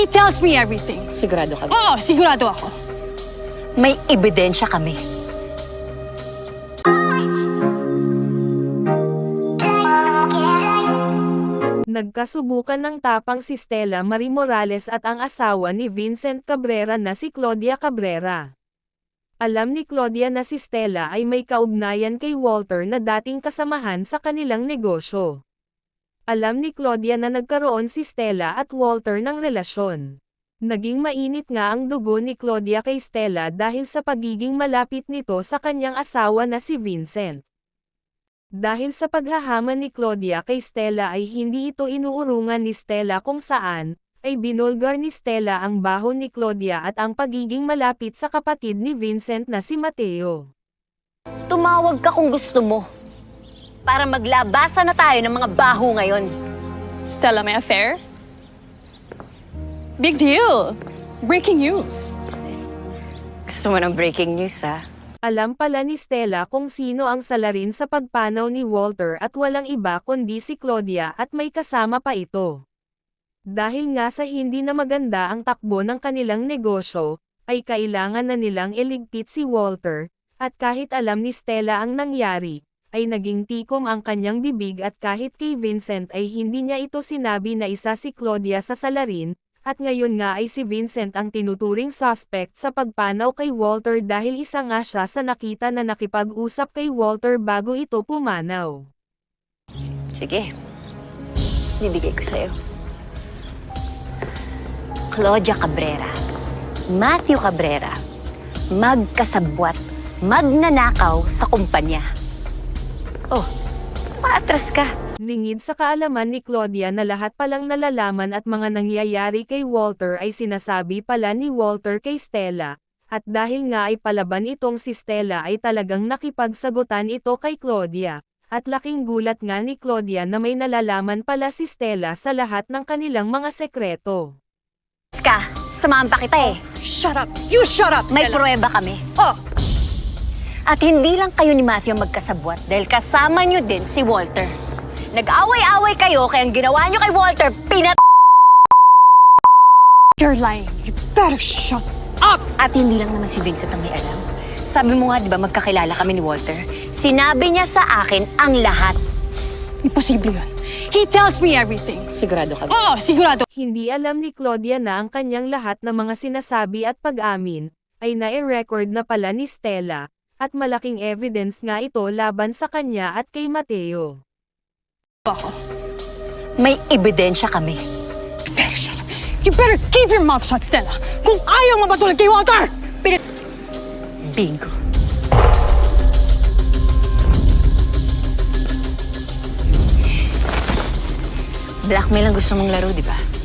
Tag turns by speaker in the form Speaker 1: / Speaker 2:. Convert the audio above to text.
Speaker 1: He tells me everything.
Speaker 2: Sigurado ka ba?
Speaker 1: Oo, sigurado ako.
Speaker 2: May ebidensya kami.
Speaker 3: Nagkasubukan ng tapang si Stella Marie Morales at ang asawa ni Vincent Cabrera na si Claudia Cabrera. Alam ni Claudia na si Stella ay may kaugnayan kay Walter na dating kasamahan sa kanilang negosyo. Alam ni Claudia na nagkaroon si Stella at Walter ng relasyon. Naging mainit nga ang dugo ni Claudia kay Stella dahil sa pagiging malapit nito sa kanyang asawa na si Vincent. Dahil sa paghahaman ni Claudia kay Stella ay hindi ito inuurungan ni Stella kung saan, ay binulgar ni Stella ang baho ni Claudia at ang pagiging malapit sa kapatid ni Vincent na si Mateo.
Speaker 2: Tumawag ka kung gusto mo. Para maglabasa na tayo ng mga baho ngayon.
Speaker 1: Stella, may affair? Big deal. Breaking news.
Speaker 2: Gusto mo ng breaking news, ha?
Speaker 3: Alam pala ni Stella kung sino ang salarin sa pagpanaw ni Walter at walang iba kundi si Claudia at may kasama pa ito. Dahil nga sa hindi na maganda ang takbo ng kanilang negosyo, ay kailangan na nilang iligpit si Walter, at kahit alam ni Stella ang nangyari, ay naging tikom ang kanyang bibig at kahit kay Vincent ay hindi niya ito sinabi na isa si Claudia sa salarin, at ngayon nga ay si Vincent ang tinuturing suspect sa pagpanaw kay Walter dahil isa nga siya sa nakita na nakipag-usap kay Walter bago ito pumanaw.
Speaker 2: Sige. Bibigay ko sa'yo. Claudia Cabrera, Matthew Cabrera, magkasabwat, magnanakaw sa kumpanya. Oh, paatras ka.
Speaker 3: Lingid sa kaalaman ni Claudia na lahat palang nalalaman at mga nangyayari kay Walter ay sinasabi pala ni Walter kay Stella, at dahil nga ay palaban itong si Stella ay talagang nakipagsagutan ito kay Claudia, at laking gulat nga ni Claudia na may nalalaman pala si Stella sa lahat ng kanilang mga sekreto.
Speaker 2: Ska, samahan pa kita eh.
Speaker 1: Shut up! You shut up,
Speaker 2: May
Speaker 1: Stella!
Speaker 2: pruweba kami.
Speaker 1: Oh!
Speaker 2: At hindi lang kayo ni Matthew magkasabwat dahil kasama nyo din si Walter. Nag-away-away kayo kaya ang ginawa nyo kay Walter,
Speaker 1: You're lying. You better shut up!
Speaker 2: At hindi lang naman si Vincent ang may alam. Sabi mo nga, di ba, magkakilala kami ni Walter? Sinabi niya sa akin ang lahat.
Speaker 1: Imposible yun. He tells me everything.
Speaker 2: Sigurado ka ba?
Speaker 1: Oo, sigurado.
Speaker 3: Hindi alam ni Claudia na ang kanyang lahat ng mga sinasabi at pag-amin, ay nai-record na pala ni Stella, at malaking evidence nga ito laban sa kanya at kay Mateo.
Speaker 2: May ebidensya kami.
Speaker 1: You better shut up. You better keep your mouth shut, Stella. Kung ayaw mabatulad kay Walter!
Speaker 2: Bingo. Blackmail ang gusto mong laro, di ba?